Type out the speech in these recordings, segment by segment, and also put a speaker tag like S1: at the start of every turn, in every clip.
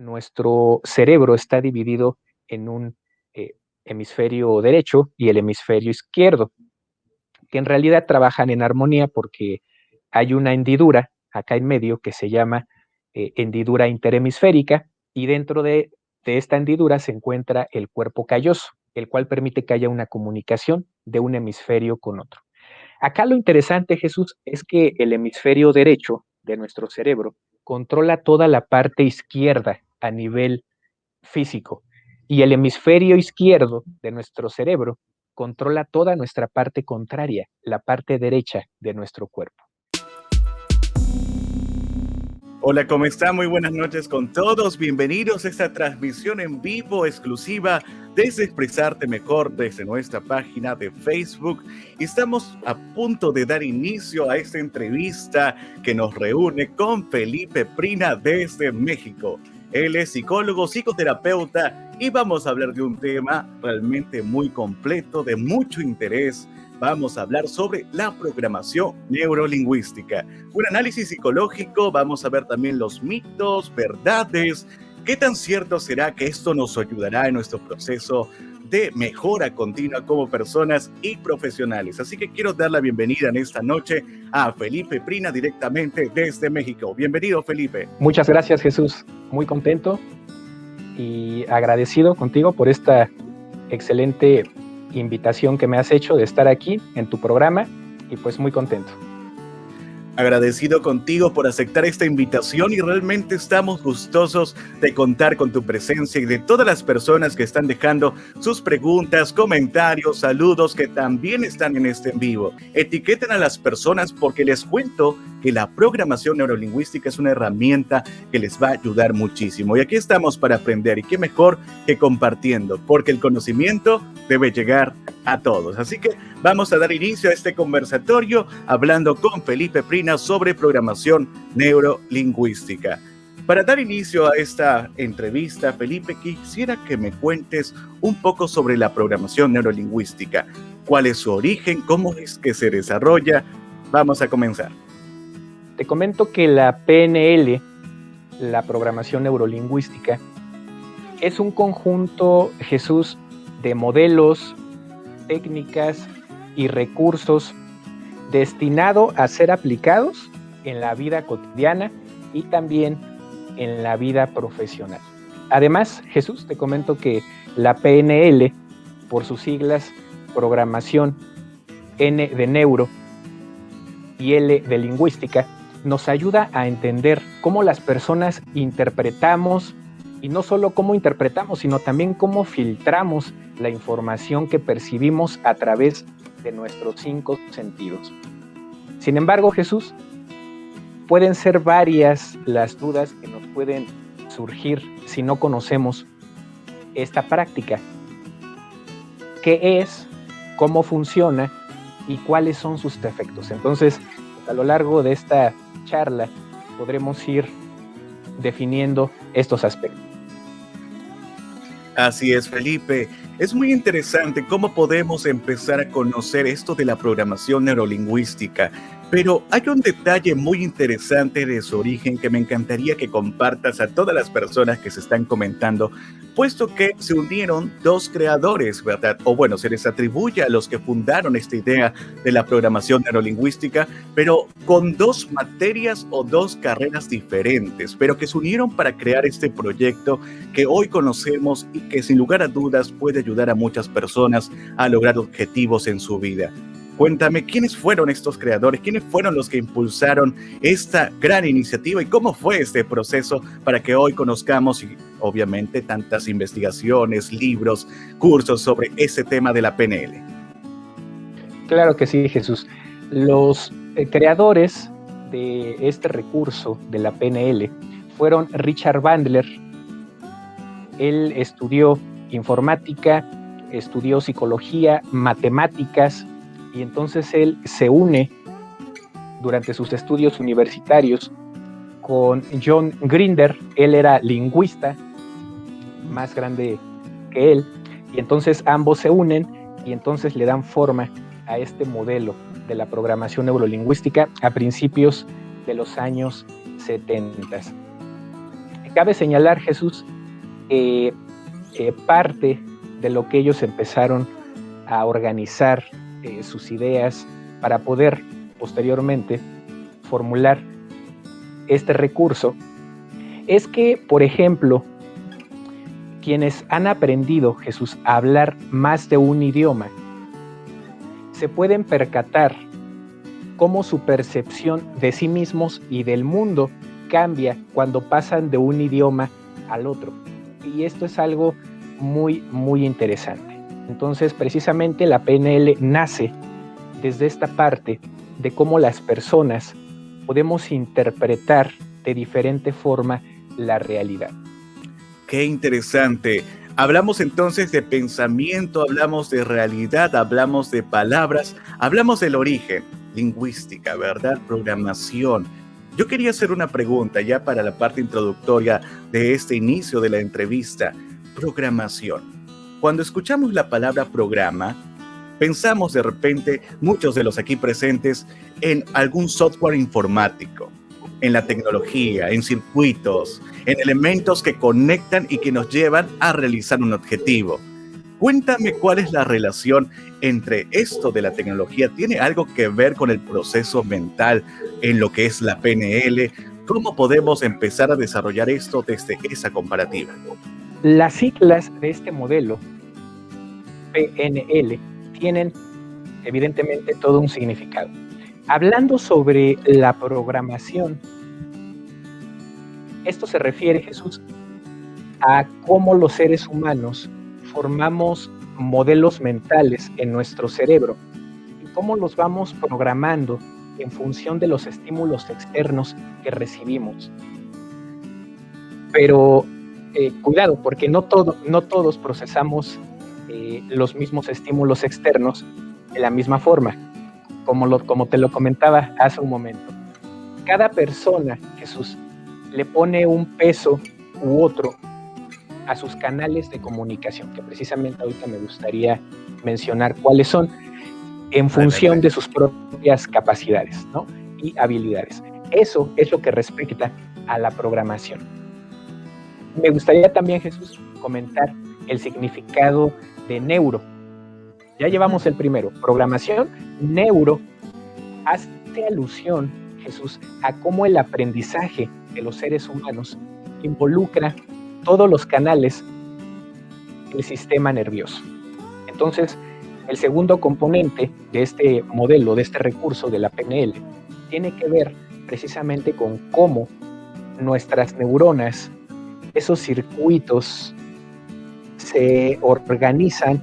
S1: nuestro cerebro está dividido en un hemisferio derecho y el hemisferio izquierdo, que en realidad trabajan en armonía porque hay una hendidura acá en medio que se llama hendidura interhemisférica, y dentro de esta hendidura se encuentra el cuerpo calloso, el cual permite que haya una comunicación de un hemisferio con otro. Acá lo interesante, Jesús, es que el hemisferio derecho de nuestro cerebro controla toda la parte izquierda a nivel físico, y el hemisferio izquierdo de nuestro cerebro controla toda nuestra parte contraria, la parte derecha de nuestro cuerpo.
S2: Hola, ¿cómo están? Muy buenas noches con todos. Bienvenidos a esta transmisión en vivo exclusiva desde Expresarte Mejor, desde nuestra página de Facebook. Estamos a punto de dar inicio a esta entrevista que nos reúne con Felipe Prina desde México. Él es psicólogo, psicoterapeuta, y vamos a hablar de un tema realmente muy completo, de mucho interés. Vamos a hablar sobre la programación neurolingüística. Un análisis psicológico, vamos a ver también los mitos, verdades. ¿Qué tan cierto será que esto nos ayudará en nuestro proceso de mejora continua como personas y profesionales? Así que quiero dar la bienvenida en esta noche a Felipe Prina directamente desde México. Bienvenido, Felipe.
S1: Muchas gracias, Jesús. Muy contento y agradecido contigo por esta excelente invitación que me has hecho de estar aquí en tu programa, y pues muy contento.
S2: Agradecido contigo por aceptar esta invitación, y realmente estamos gustosos de contar con tu presencia y de todas las personas que están dejando sus preguntas, comentarios, saludos, que también están en este en vivo. Etiqueten a las personas porque les cuento que la programación neurolingüística es una herramienta que les va a ayudar muchísimo. Y aquí estamos para aprender, y qué mejor que compartiendo, porque el conocimiento debe llegar a todos. Así que vamos a dar inicio a este conversatorio hablando con Felipe Prina sobre programación neurolingüística. Para dar inicio a esta entrevista, Felipe, quisiera que me cuentes un poco sobre la programación neurolingüística. ¿Cuál es su origen? ¿Cómo es que se desarrolla? Vamos a comenzar.
S1: Te comento que la PNL, la programación neurolingüística, es un conjunto, Jesús, de modelos, técnicas y recursos destinado a ser aplicados en la vida cotidiana y también en la vida profesional. Además, Jesús, te comento que la PNL, por sus siglas, programación, N de neuro y L de lingüística, nos ayuda a entender cómo las personas interpretamos, y no solo cómo interpretamos, sino también cómo filtramos la información que percibimos a través de nuestros 5 sentidos. Sin embargo, Jesús, pueden ser varias las dudas que nos pueden surgir si no conocemos esta práctica. ¿Qué es? ¿Cómo funciona? ¿Y cuáles son sus efectos? Entonces, a lo largo de esta charla podremos ir definiendo estos aspectos.
S2: Así es, Felipe. Es muy interesante cómo podemos empezar a conocer esto de la programación neurolingüística, pero hay un detalle muy interesante de su origen que me encantaría que compartas a todas las personas que se están comentando, puesto que se unieron dos creadores, ¿verdad? O bueno, se les atribuye a los que fundaron esta idea de la programación neurolingüística, pero con dos materias o dos carreras diferentes, pero que se unieron para crear este proyecto que hoy conocemos y que sin lugar a dudas puede ayudar a muchas personas a lograr objetivos en su vida. Cuéntame, ¿quiénes fueron estos creadores? ¿Quiénes fueron los que impulsaron esta gran iniciativa? ¿Y cómo fue este proceso para que hoy conozcamos, y obviamente, tantas investigaciones, libros, cursos sobre ese tema de la PNL?
S1: Claro que sí, Jesús. Los creadores de este recurso de la PNL fueron Richard Bandler. Él estudió informática, estudió psicología, matemáticas, y entonces él se une durante sus estudios universitarios con John Grinder. Él era lingüista, más grande que él, y entonces ambos se unen y entonces le dan forma a este modelo de la programación neurolingüística a principios de los años 70. Cabe señalar, Jesús, que parte de lo que ellos empezaron a organizar sus ideas para poder posteriormente formular este recurso es que, por ejemplo, quienes han aprendido, Jesús, a hablar más de un idioma, se pueden percatar cómo su percepción de sí mismos y del mundo cambia cuando pasan de un idioma al otro. Y esto es algo muy, muy interesante. Entonces, precisamente la PNL nace desde esta parte de cómo las personas podemos interpretar de diferente forma la realidad.
S2: Qué interesante. Hablamos entonces de pensamiento, hablamos de realidad, hablamos de palabras, hablamos del origen, lingüística, ¿verdad? Programación. Yo quería hacer una pregunta ya para la parte introductoria de este inicio de la entrevista. Programación. Cuando escuchamos la palabra programa, pensamos de repente, muchos de los aquí presentes, en algún software informático, en la tecnología, en circuitos, en elementos que conectan y que nos llevan a realizar un objetivo. Cuéntame cuál es la relación entre esto de la tecnología. ¿Tiene algo que ver con el proceso mental en lo que es la PNL? ¿Cómo podemos empezar a desarrollar esto desde esa comparativa?
S1: Las siglas de este modelo, PNL, tienen evidentemente todo un significado. Hablando sobre la programación, esto se refiere, Jesús, a cómo los seres humanos formamos modelos mentales en nuestro cerebro y cómo los vamos programando en función de los estímulos externos que recibimos. Pero cuidado, porque no todos procesamos los mismos estímulos externos de la misma forma, como te lo comentaba hace un momento. Cada persona, Jesús, le pone un peso u otro a sus canales de comunicación, que precisamente ahorita me gustaría mencionar cuáles son, en función de sus propias capacidades, ¿no? Y habilidades. Eso es lo que respecta a la programación. Me gustaría también, Jesús, comentar el significado de neuro. Ya llevamos el primero, programación. Neuro hace alusión, Jesús, a cómo el aprendizaje de los seres humanos involucra todos los canales del sistema nervioso. Entonces, el segundo componente de este modelo, de este recurso de la PNL, tiene que ver precisamente con cómo nuestras neuronas, esos circuitos, se organizan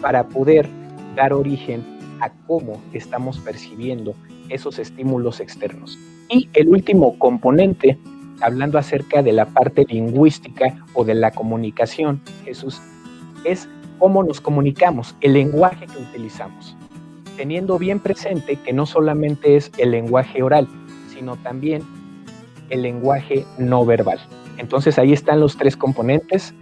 S1: para poder dar origen a cómo estamos percibiendo esos estímulos externos. Y el último componente, hablando acerca de la parte lingüística o de la comunicación, Jesús, es cómo nos comunicamos, el lenguaje que utilizamos, teniendo bien presente que no solamente es el lenguaje oral, sino también el lenguaje no verbal. Entonces ahí están los tres componentes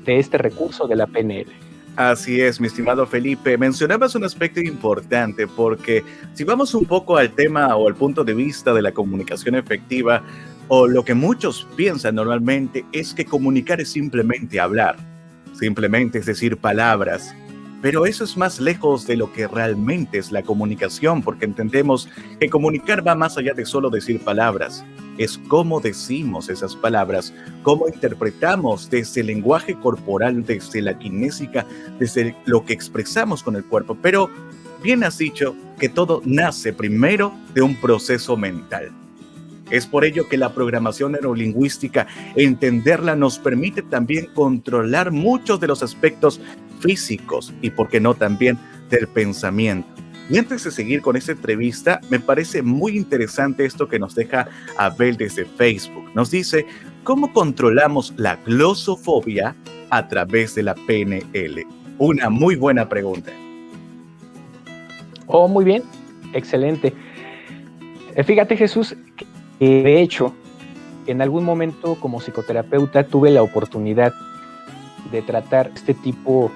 S1: de este recurso de la PNL.
S2: Así es, mi estimado Felipe. Mencionabas un aspecto importante porque si vamos un poco al tema o al punto de vista de la comunicación efectiva, o lo que muchos piensan normalmente es que comunicar es simplemente hablar, simplemente es decir palabras. Pero eso es más lejos de lo que realmente es la comunicación, porque entendemos que comunicar va más allá de solo decir palabras. Es cómo decimos esas palabras, cómo interpretamos desde el lenguaje corporal, desde la kinésica, desde lo que expresamos con el cuerpo. Pero bien has dicho que todo nace primero de un proceso mental. Es por ello que la programación neurolingüística, entenderla nos permite también controlar muchos de los aspectos físicos y, por qué no, también del pensamiento. Y antes de seguir con esta entrevista, me parece muy interesante esto que nos deja Abel desde Facebook. Nos dice, ¿cómo controlamos la glosofobia a través de la PNL? Una muy buena pregunta.
S1: Oh, muy bien, excelente. Fíjate, Jesús, que de hecho, en algún momento como psicoterapeuta tuve la oportunidad de tratar este tipo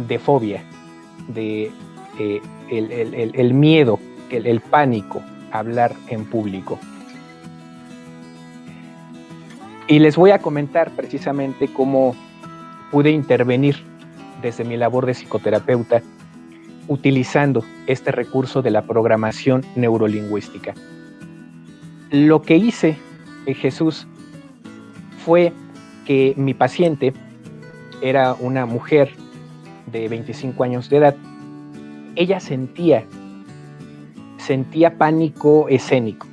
S1: de fobia, de el miedo, el pánico a hablar en público. Y les voy a comentar precisamente cómo pude intervenir desde mi labor de psicoterapeuta utilizando este recurso de la programación neurolingüística. Lo que hice, Jesús, fue que mi paciente era una mujer de 25 años de edad. Ella sentía pánico escénico.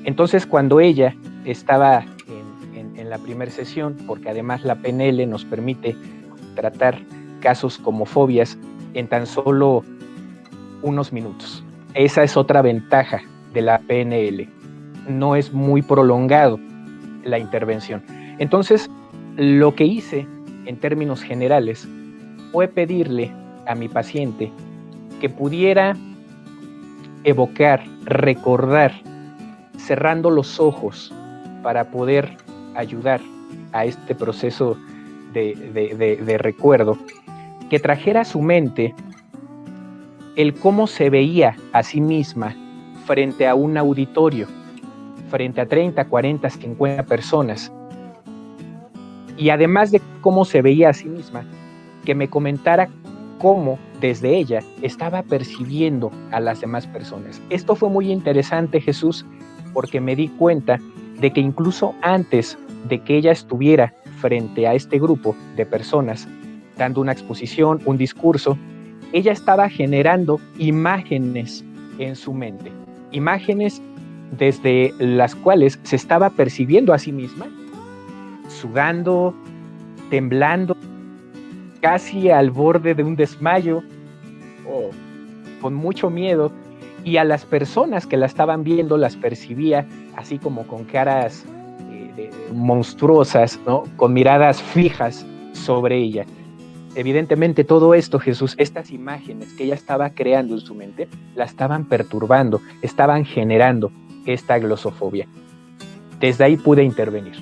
S1: Entonces, cuando ella estaba en la primera sesión, porque además la PNL nos permite tratar casos como fobias en tan solo unos minutos. Esa es otra ventaja de la PNL. No es muy prolongado la intervención. Entonces, lo que hice en términos generales fue pedirle a mi paciente que pudiera evocar, recordar, cerrando los ojos para poder ayudar a este proceso de recuerdo, que trajera a su mente el cómo se veía a sí misma frente a un auditorio, frente a 30, 40, 50 personas. Y además de cómo se veía a sí misma, que me comentara cómo desde ella estaba percibiendo a las demás personas. Esto fue muy interesante, Jesús, porque me di cuenta de que incluso antes de que ella estuviera frente a este grupo de personas, dando una exposición, un discurso, ella estaba generando imágenes en su mente, imágenes desde las cuales se estaba percibiendo a sí misma, sudando, temblando, casi al borde de un desmayo, con mucho miedo, y a las personas que la estaban viendo las percibía así como con caras monstruosas, ¿no? Con miradas fijas sobre ella. Evidentemente todo esto, Jesús, estas imágenes que ella estaba creando en su mente, la estaban perturbando, estaban generando esta glosofobia. Desde ahí pude intervenir.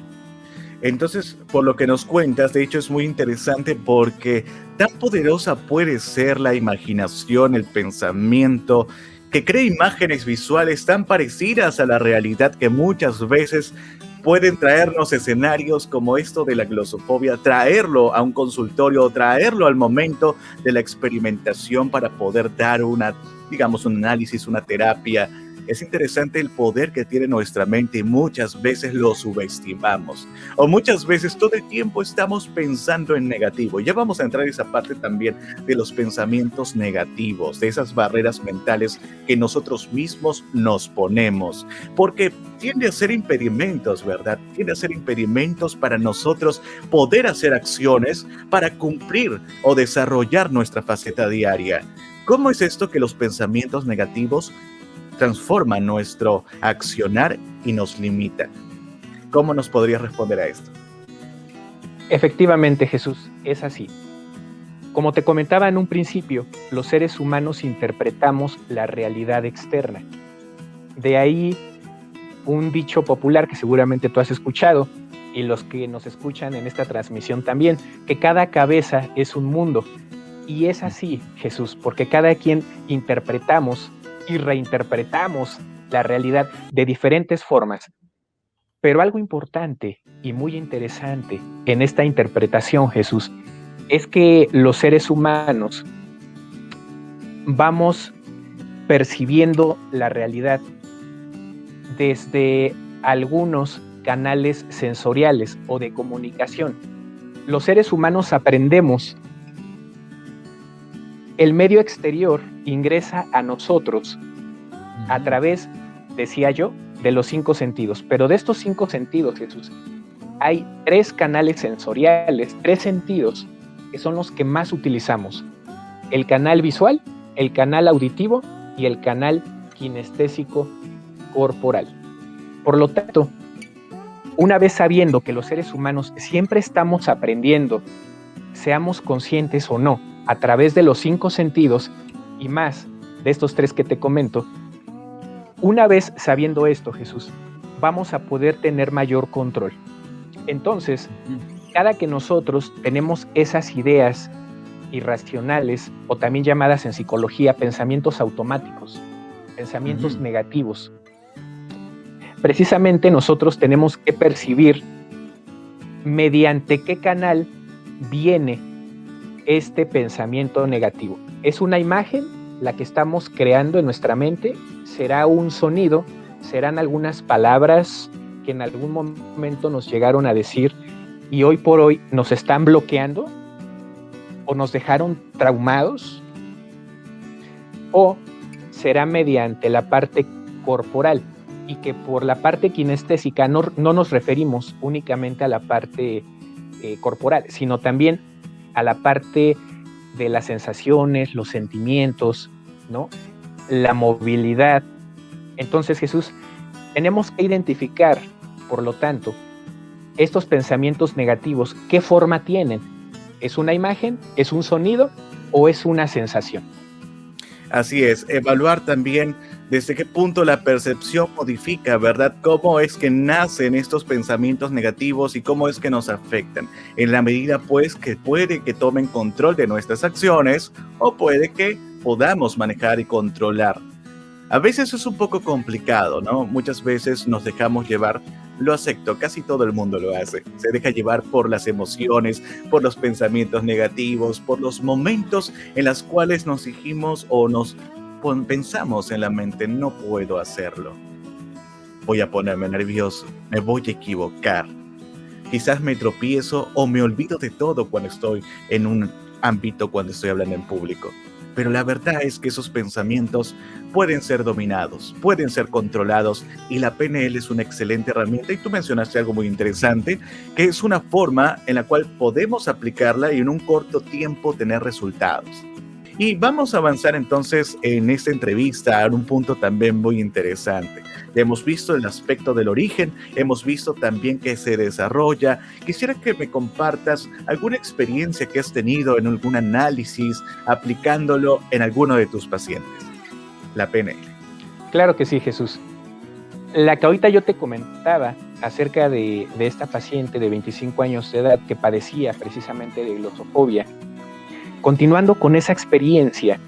S2: Entonces, por lo que nos cuentas, de hecho es muy interesante porque tan poderosa puede ser la imaginación, el pensamiento, que crea imágenes visuales tan parecidas a la realidad que muchas veces pueden traernos escenarios como esto de la glosofobia, traerlo a un consultorio, traerlo al momento de la experimentación para poder dar un análisis, una terapia. Es interesante el poder que tiene nuestra mente y muchas veces lo subestimamos. O muchas veces todo el tiempo estamos pensando en negativo. Ya vamos a entrar en esa parte también de los pensamientos negativos, de esas barreras mentales que nosotros mismos nos ponemos. Porque tiende a ser impedimentos, ¿verdad? Tiende a ser impedimentos para nosotros poder hacer acciones para cumplir o desarrollar nuestra faceta diaria. ¿Cómo es esto que los pensamientos negativos transforman nuestro accionar y nos limitan? ¿Cómo nos podrías responder a esto?
S1: Efectivamente, Jesús, es así. Como te comentaba en un principio, los seres humanos interpretamos la realidad externa. De ahí un dicho popular que seguramente tú has escuchado, y los que nos escuchan en esta transmisión también, que cada cabeza es un mundo. Y es así, Jesús, porque cada quien interpretamos y reinterpretamos la realidad de diferentes formas. Pero algo importante y muy interesante en esta interpretación, Jesús, es que los seres humanos vamos percibiendo la realidad desde algunos canales sensoriales o de comunicación. Los seres humanos aprendemos. El medio exterior ingresa a nosotros a través, decía yo, de los 5 sentidos. Pero de estos 5 sentidos, Jesús, hay 3 canales sensoriales, 3 sentidos que son los que más utilizamos. El canal visual, el canal auditivo y el canal kinestésico corporal. Por lo tanto, una vez sabiendo que los seres humanos siempre estamos aprendiendo, seamos conscientes o no, a través de los 5 sentidos y más de estos 3 que te comento, una vez sabiendo esto, Jesús, vamos a poder tener mayor control. Entonces, cada que nosotros tenemos esas ideas irracionales, o también llamadas en psicología pensamientos automáticos, pensamientos negativos, precisamente nosotros tenemos que percibir mediante qué canal viene este pensamiento negativo. ¿Es una imagen la que estamos creando en nuestra mente? ¿Será un sonido? ¿Serán algunas palabras que en algún momento nos llegaron a decir y hoy por hoy nos están bloqueando o nos dejaron traumados? ¿O será mediante la parte corporal? Y que por la parte kinestésica no nos referimos únicamente a la parte corporal, sino también a la parte de las sensaciones, los sentimientos, ¿no? La movilidad. Entonces, Jesús, tenemos que identificar, por lo tanto, estos pensamientos negativos, ¿qué forma tienen? ¿Es una imagen? ¿Es un sonido? ¿O es una sensación?
S2: Así es, evaluar también desde qué punto la percepción modifica, ¿verdad? Cómo es que nacen estos pensamientos negativos y cómo es que nos afectan. En la medida, pues, que puede que tomen control de nuestras acciones o puede que podamos manejar y controlar. A veces es un poco complicado, ¿no? Muchas veces nos dejamos llevar, lo acepto, casi todo el mundo lo hace. Se deja llevar por las emociones, por los pensamientos negativos, por los momentos en los cuales nos dijimos o nos pensamos en la mente, no puedo hacerlo. Voy a ponerme nervioso, me voy a equivocar. Quizás me tropiezo o me olvido de todo cuando estoy en un ámbito, cuando estoy hablando en público. Pero la verdad es que esos pensamientos pueden ser dominados, pueden ser controlados y la PNL es una excelente herramienta y tú mencionaste algo muy interesante, que es una forma en la cual podemos aplicarla y en un corto tiempo tener resultados. Y vamos a avanzar entonces en esta entrevista a un punto también muy interesante. Hemos visto el aspecto del origen, hemos visto también que se desarrolla. Quisiera que me compartas alguna experiencia que has tenido en algún análisis aplicándolo en alguno de tus pacientes. La PNL.
S1: Claro que sí, Jesús. La que ahorita yo te comentaba acerca de esta paciente de 25 años de edad que padecía precisamente de glosofobia. Continuando con esa experiencia,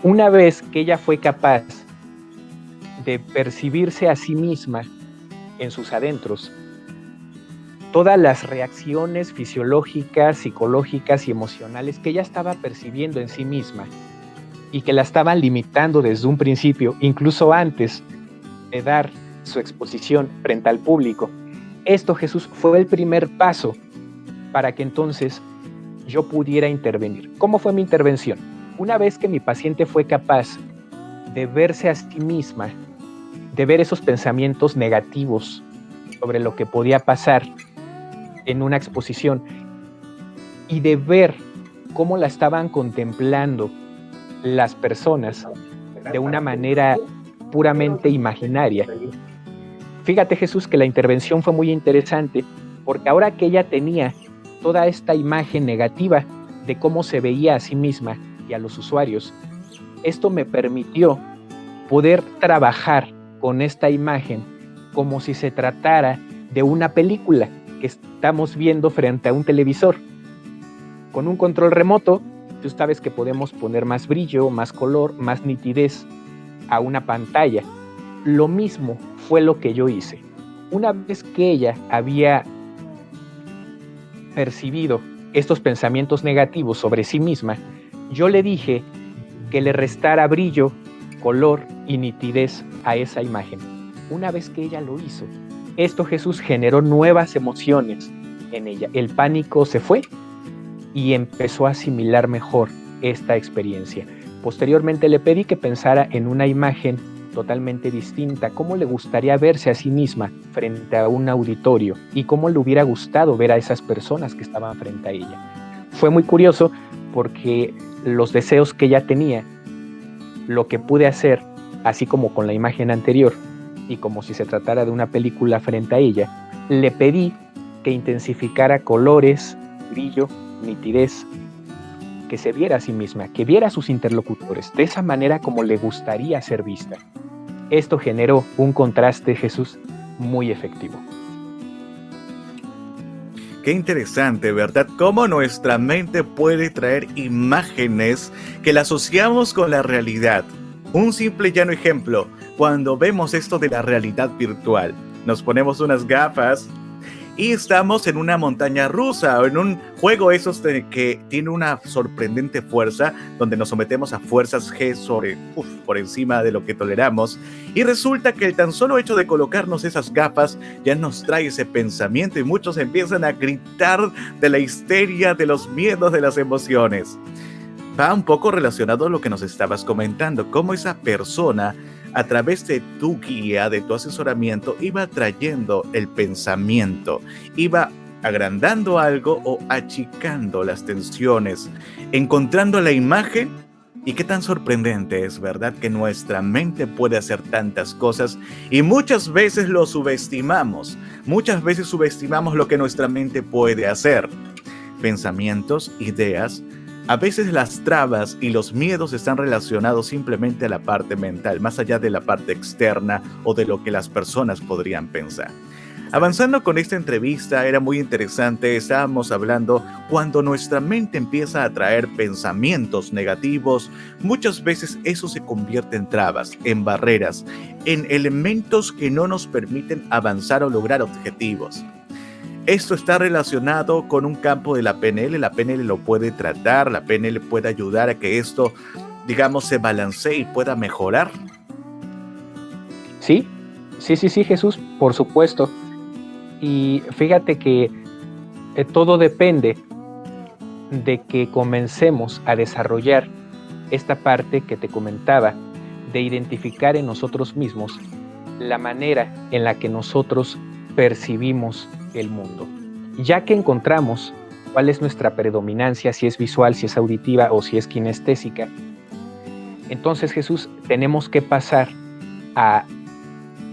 S1: una vez que ella fue capaz de percibirse a sí misma en sus adentros, todas las reacciones fisiológicas, psicológicas y emocionales que ella estaba percibiendo en sí misma y que la estaban limitando desde un principio, incluso antes de dar su exposición frente al público. Esto, Jesús, fue el primer paso para que entonces yo pudiera intervenir. ¿Cómo fue mi intervención? Una vez que mi paciente fue capaz de verse a sí misma, de ver esos pensamientos negativos sobre lo que podía pasar en una exposición y de ver cómo la estaban contemplando las personas de una manera puramente imaginaria. Fíjate, Jesús, que la intervención fue muy interesante porque ahora que ella tenía toda esta imagen negativa de cómo se veía a sí misma y a los usuarios, esto me permitió poder trabajar con esta imagen como si se tratara de una película que estamos viendo frente a un televisor. Con un control remoto, tú sabes que podemos poner más brillo, más color, más nitidez a una pantalla. Lo mismo fue lo que yo hice. Una vez que ella había percibido estos pensamientos negativos sobre sí misma, yo le dije que le restara brillo, color y nitidez a esa imagen. Una vez que ella lo hizo, esto, Jesús, generó nuevas emociones en ella. El pánico se fue y empezó a asimilar mejor esta experiencia. Posteriormente le pedí que pensara en una imagen totalmente distinta, cómo le gustaría verse a sí misma frente a un auditorio y cómo le hubiera gustado ver a esas personas que estaban frente a ella. Fue muy curioso porque los deseos que ella tenía, lo que pude hacer, así como con la imagen anterior y como si se tratara de una película frente a ella, le pedí que intensificara colores, brillo, nitidez, que se viera a sí misma, que viera a sus interlocutores de esa manera como le gustaría ser vista. Esto generó un contraste, Jesús, muy efectivo.
S2: Qué interesante, ¿verdad? Cómo nuestra mente puede traer imágenes que la asociamos con la realidad. Un simple y llano ejemplo, cuando vemos esto de la realidad virtual, nos ponemos unas gafas y estamos en una montaña rusa o en un juego esos que tiene una sorprendente fuerza, donde nos sometemos a fuerzas G por encima de lo que toleramos, y resulta que el tan solo hecho de colocarnos esas gafas ya nos trae ese pensamiento y muchos empiezan a gritar de la histeria, de los miedos, de las emociones. Va un poco relacionado a lo que nos estabas comentando, cómo esa persona, a través de tu guía, de tu asesoramiento, iba trayendo el pensamiento, iba agrandando algo o achicando las tensiones, encontrando la imagen. Y qué tan sorprendente es, ¿verdad?, que nuestra mente puede hacer tantas cosas y muchas veces lo subestimamos. Muchas veces subestimamos lo que nuestra mente puede hacer. Pensamientos, ideas. A veces las trabas y los miedos están relacionados simplemente a la parte mental, más allá de la parte externa o de lo que las personas podrían pensar. Avanzando con esta entrevista, era muy interesante, estábamos hablando cuando nuestra mente empieza a traer pensamientos negativos, muchas veces eso se convierte en trabas, en barreras, en elementos que no nos permiten avanzar o lograr objetivos. Esto está relacionado con un campo de la PNL lo puede tratar, la PNL puede ayudar a que esto, digamos, se balancee y pueda mejorar.
S1: Sí, Jesús, por supuesto. Y fíjate que todo depende de que comencemos a desarrollar esta parte que te comentaba, de identificar en nosotros mismos la manera en la que nosotros percibimos el mundo. Ya que encontramos cuál es nuestra predominancia, si es visual, si es auditiva o si es kinestésica, entonces, Jesús, tenemos que pasar a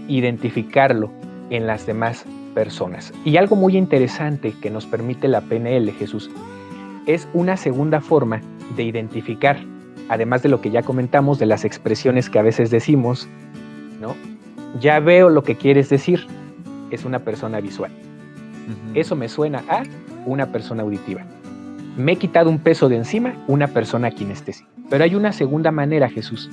S1: identificarlo en las demás personas. Y algo muy interesante que nos permite la PNL, Jesús, es una segunda forma de identificar, además de lo que ya comentamos, de las expresiones que a veces decimos, ¿no? Ya veo lo que quieres decir, es una persona visual. Eso me suena a una persona auditiva. Me he quitado un peso de encima, una persona kinestésica. Pero hay una segunda manera, Jesús,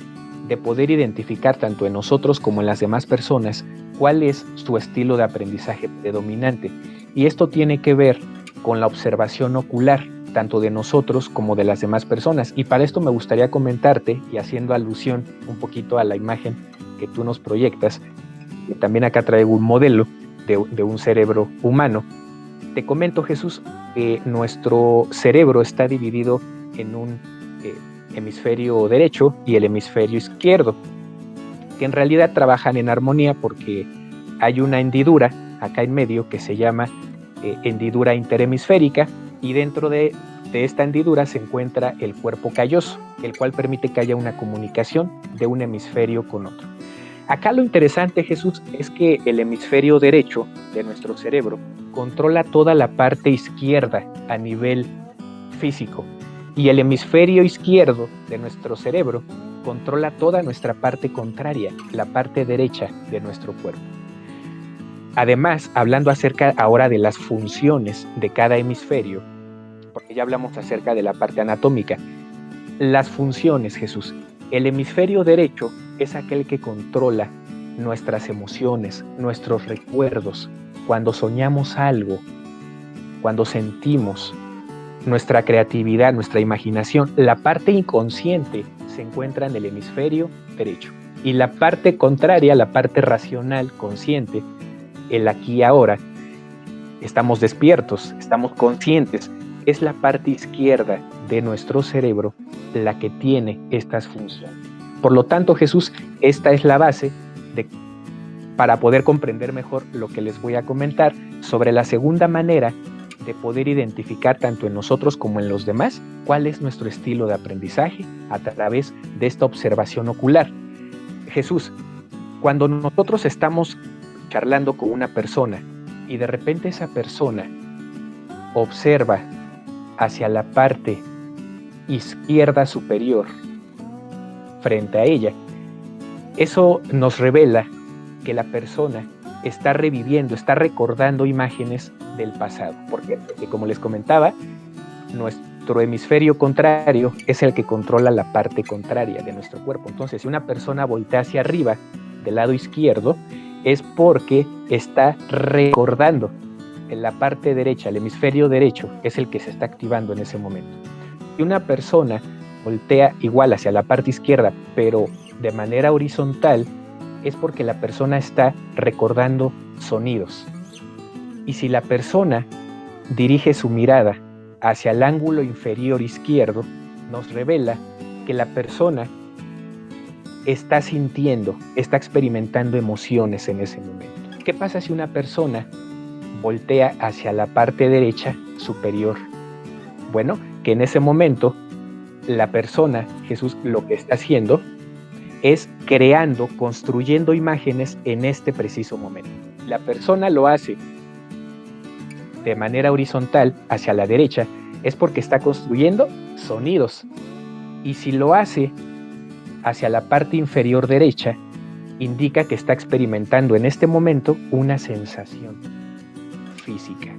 S1: de poder identificar tanto en nosotros como en las demás personas cuál es su estilo de aprendizaje predominante. Y esto tiene que ver con la observación ocular, tanto de nosotros como de las demás personas. Y para esto me gustaría comentarte, y haciendo alusión un poquito a la imagen que tú nos proyectas, que también acá traigo un modelo de un cerebro humano. Te comento, Jesús, que nuestro cerebro está dividido en un hemisferio derecho y el hemisferio izquierdo, que en realidad trabajan en armonía porque hay una hendidura acá en medio que se llama hendidura interhemisférica, y dentro de esta hendidura se encuentra el cuerpo calloso, el cual permite que haya una comunicación de un hemisferio con otro. Acá lo interesante, Jesús, es que el hemisferio derecho de nuestro cerebro controla toda la parte izquierda a nivel físico, y el hemisferio izquierdo de nuestro cerebro controla toda nuestra parte contraria, la parte derecha de nuestro cuerpo. Además, hablando acerca ahora de las funciones de cada hemisferio, porque ya hablamos acerca de la parte anatómica, las funciones, Jesús. El hemisferio derecho es aquel que controla nuestras emociones, nuestros recuerdos, cuando soñamos algo, cuando sentimos, nuestra creatividad, nuestra imaginación. La parte inconsciente se encuentra en el hemisferio derecho. Y la parte contraria, la parte racional, consciente, el aquí y ahora, estamos despiertos, estamos conscientes, es la parte izquierda de nuestro cerebro la que tiene estas funciones. Por lo tanto, Jesús, esta es la base para poder comprender mejor lo que les voy a comentar sobre la segunda manera de poder identificar tanto en nosotros como en los demás cuál es nuestro estilo de aprendizaje a través de esta observación ocular. Jesús, cuando nosotros estamos charlando con una persona y de repente esa persona observa hacia la parte izquierda superior frente a ella, eso nos revela que la persona está reviviendo, está recordando imágenes del pasado. ¿Por qué? Porque, como les comentaba, nuestro hemisferio contrario es el que controla la parte contraria de nuestro cuerpo. Entonces, si una persona voltea hacia arriba del lado izquierdo, es porque está recordando en la parte derecha, el hemisferio derecho, es el que se está activando en ese momento. Si una persona voltea igual hacia la parte izquierda, pero de manera horizontal, es porque la persona está recordando sonidos. Y si la persona dirige su mirada hacia el ángulo inferior izquierdo, nos revela que la persona está sintiendo, está experimentando emociones en ese momento. ¿Qué pasa si una persona voltea hacia la parte derecha superior? Bueno, que en ese momento la persona, Jesús, lo que está haciendo es creando, construyendo imágenes en este preciso momento. La persona lo hace de manera horizontal hacia la derecha, es porque está construyendo sonidos. Y si lo hace hacia la parte inferior derecha, indica que está experimentando en este momento una sensación física.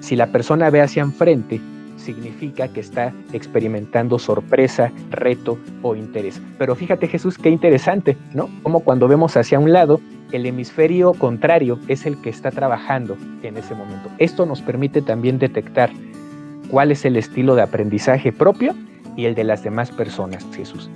S1: Si la persona ve hacia enfrente, significa que está experimentando sorpresa, reto o interés. Pero fíjate, Jesús, qué interesante, ¿no? Como cuando vemos hacia un lado, el hemisferio contrario es el que está trabajando en ese momento. Esto nos permite también detectar cuál es el estilo de aprendizaje propio y el de las demás personas, Jesús.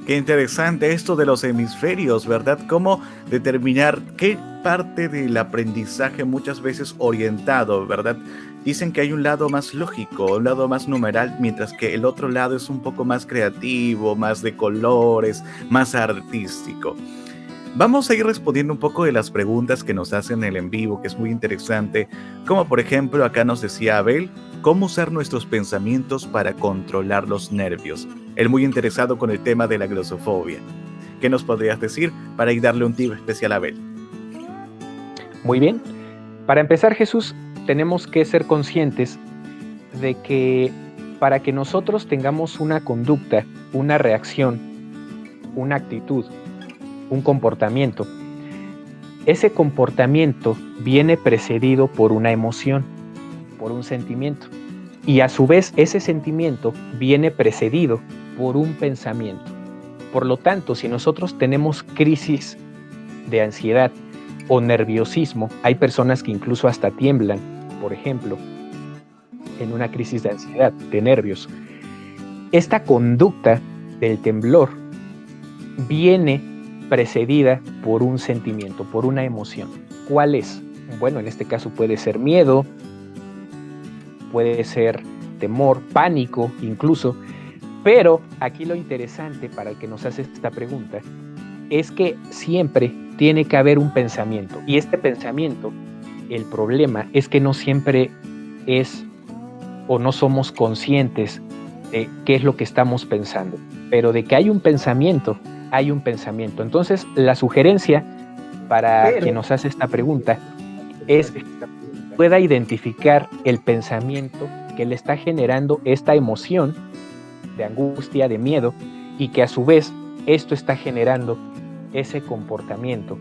S2: Qué interesante esto de los hemisferios, ¿verdad? Cómo determinar qué parte del aprendizaje muchas veces orientado, ¿verdad? Dicen que hay un lado más lógico, un lado más numeral, mientras que el otro lado es un poco más creativo, más de colores, más artístico. Vamos a ir respondiendo un poco de las preguntas que nos hacen en el en vivo, que es muy interesante, como por ejemplo acá nos decía Abel, ¿cómo usar nuestros pensamientos para controlar los nervios? Él muy interesado con el tema de la glosofobia. ¿Qué nos podrías decir para ir darle un tip especial a Abel?
S1: Muy bien. Para empezar, Jesús, tenemos que ser conscientes de que para que nosotros tengamos una conducta, una reacción, una actitud, un comportamiento, ese comportamiento viene precedido por una emoción, por un sentimiento. Y a su vez, ese sentimiento viene precedido por un pensamiento. Por lo tanto, si nosotros tenemos crisis de ansiedad o nerviosismo, hay personas que incluso hasta tiemblan, por ejemplo, en una crisis de ansiedad, de nervios. Esta conducta del temblor viene precedida por un sentimiento, por una emoción. ¿Cuál es? Bueno, en este caso puede ser miedo, puede ser temor, pánico incluso, pero aquí lo interesante para el que nos hace esta pregunta es que siempre tiene que haber un pensamiento, y este pensamiento, el problema es que no siempre es o no somos conscientes de qué es lo que estamos pensando, pero de que hay un pensamiento, hay un pensamiento. Entonces, la sugerencia para quien nos hace esta pregunta es que pueda identificar el pensamiento que le está generando esta emoción de angustia, de miedo, y que a su vez esto está generando ese comportamiento,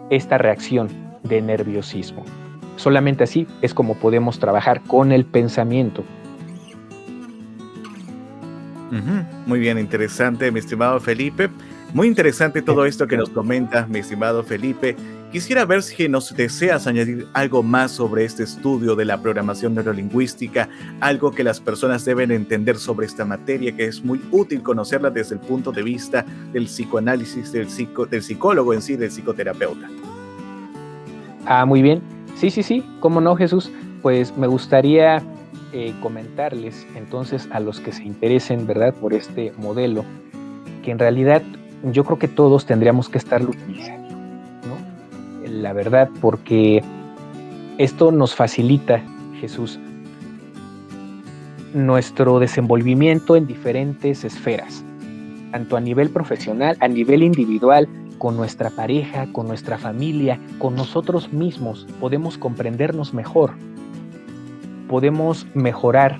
S1: esta reacción de nerviosismo. Solamente así es como podemos trabajar con el pensamiento.
S2: Muy bien, interesante, mi estimado Felipe. Muy interesante todo esto que nos comentas, mi estimado Felipe. Quisiera ver si nos deseas añadir algo más sobre este estudio de la programación neurolingüística, algo que las personas deben entender sobre esta materia, que es muy útil conocerla desde el punto de vista del psicoanálisis, del psicólogo en sí, del psicoterapeuta.
S1: Muy bien. Sí, cómo no, Jesús. Pues me gustaría comentarles entonces a los que se interesen, ¿verdad?, por este modelo, que en realidad yo creo que todos tendríamos que estarlo utilizando, ¿no? La verdad, porque esto nos facilita, Jesús, nuestro desenvolvimiento en diferentes esferas, tanto a nivel profesional, a nivel individual, con nuestra pareja, con nuestra familia, con nosotros mismos. Podemos comprendernos mejor, podemos mejorar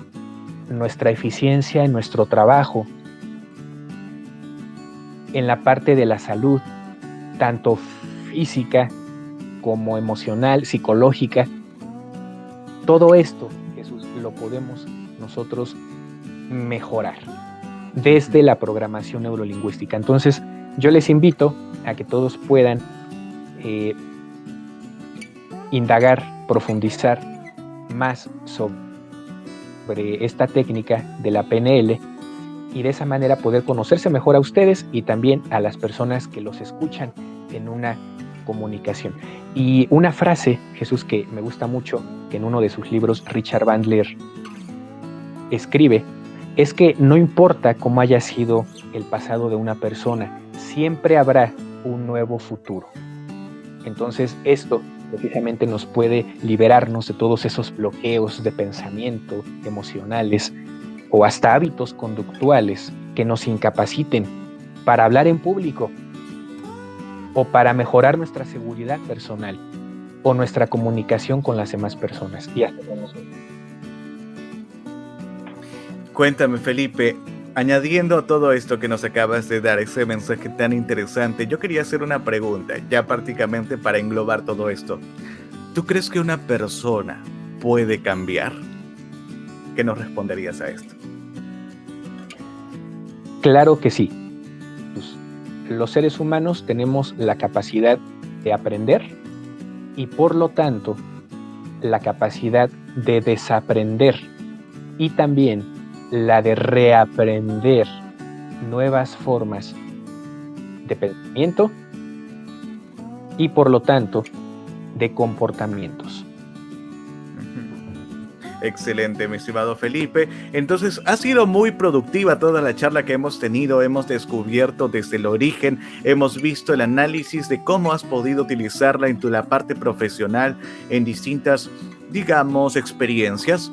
S1: nuestra eficiencia en nuestro trabajo, en la parte de la salud, tanto física como emocional, psicológica. Todo esto, Jesús, lo podemos nosotros mejorar desde la programación neurolingüística. Entonces, yo les invito a que todos puedan indagar, profundizar más sobre esta técnica de la PNL y de esa manera poder conocerse mejor a ustedes y también a las personas que los escuchan en una comunicación. Y una frase, Jesús, que me gusta mucho, que en uno de sus libros Richard Bandler escribe, es que no importa cómo haya sido el pasado de una persona, siempre habrá un nuevo futuro. Entonces esto precisamente nos puede liberarnos de todos esos bloqueos de pensamiento, emocionales o hasta hábitos conductuales que nos incapaciten para hablar en público o para mejorar nuestra seguridad personal o nuestra comunicación con las demás personas y hasta con nosotros.
S2: Cuéntame, Felipe, añadiendo a todo esto que nos acabas de dar, ese mensaje tan interesante, yo quería hacer una pregunta, ya prácticamente para englobar todo esto. ¿Tú crees que una persona puede cambiar? ¿Qué nos responderías a esto?
S1: Claro que sí. Los seres humanos tenemos la capacidad de aprender y por lo tanto la capacidad de desaprender y también la de reaprender nuevas formas de pensamiento y por lo tanto de comportamientos.
S2: Excelente, mi estimado Felipe. Entonces, ha sido muy productiva toda la charla que hemos tenido. Hemos descubierto desde el origen, hemos visto el análisis de cómo has podido utilizarla en la parte profesional, en distintas, digamos, experiencias.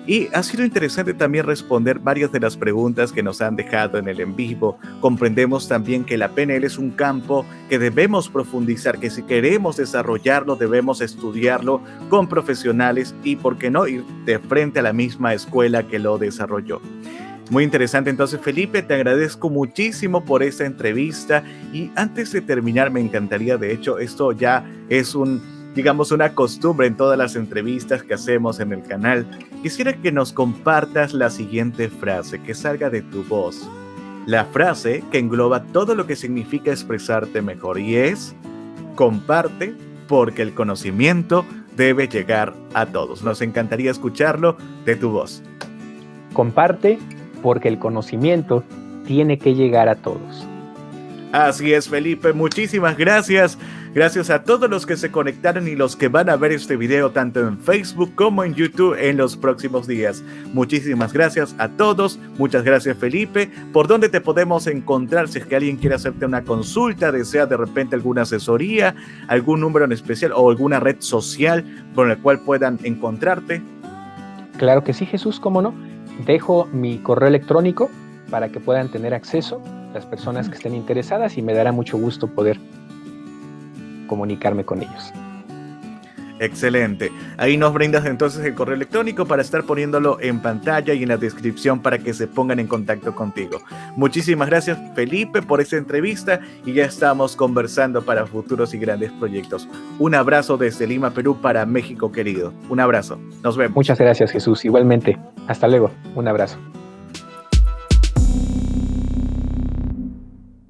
S2: Y ha sido interesante también responder varias de las preguntas que nos han dejado en el en vivo. Comprendemos también que la PNL es un campo que debemos profundizar, que si queremos desarrollarlo debemos estudiarlo con profesionales y, ¿por qué no?, ir de frente a la misma escuela que lo desarrolló. Muy interesante. Entonces, Felipe, te agradezco muchísimo por esta entrevista y antes de terminar me encantaría, de hecho, esto ya es una costumbre en todas las entrevistas que hacemos en el canal. Quisiera que nos compartas la siguiente frase, que salga de tu voz. La frase que engloba todo lo que significa expresarte mejor y es: comparte porque el conocimiento debe llegar a todos. Nos encantaría escucharlo de tu voz.
S1: Comparte porque el conocimiento tiene que llegar a todos.
S2: Así es, Felipe, muchísimas gracias. Gracias a todos los que se conectaron y los que van a ver este video tanto en Facebook como en YouTube en los próximos días. Muchísimas gracias a todos. Muchas gracias, Felipe. ¿Por dónde te podemos encontrar si es que alguien quiere hacerte una consulta, desea de repente alguna asesoría, algún número en especial o alguna red social por la cual puedan encontrarte?
S1: Claro que sí, Jesús, ¿cómo no? Dejo mi correo electrónico para que puedan tener acceso las personas que estén interesadas y me dará mucho gusto poder comunicarme con ellos.
S2: Excelente. Ahí nos brindas entonces el correo electrónico para estar poniéndolo en pantalla y en la descripción para que se pongan en contacto contigo. Muchísimas gracias, Felipe, por esta entrevista y ya estamos conversando para futuros y grandes proyectos. Un abrazo desde Lima, Perú para México querido. Un abrazo. Nos vemos.
S1: Muchas gracias, Jesús. Igualmente. Hasta luego. Un abrazo.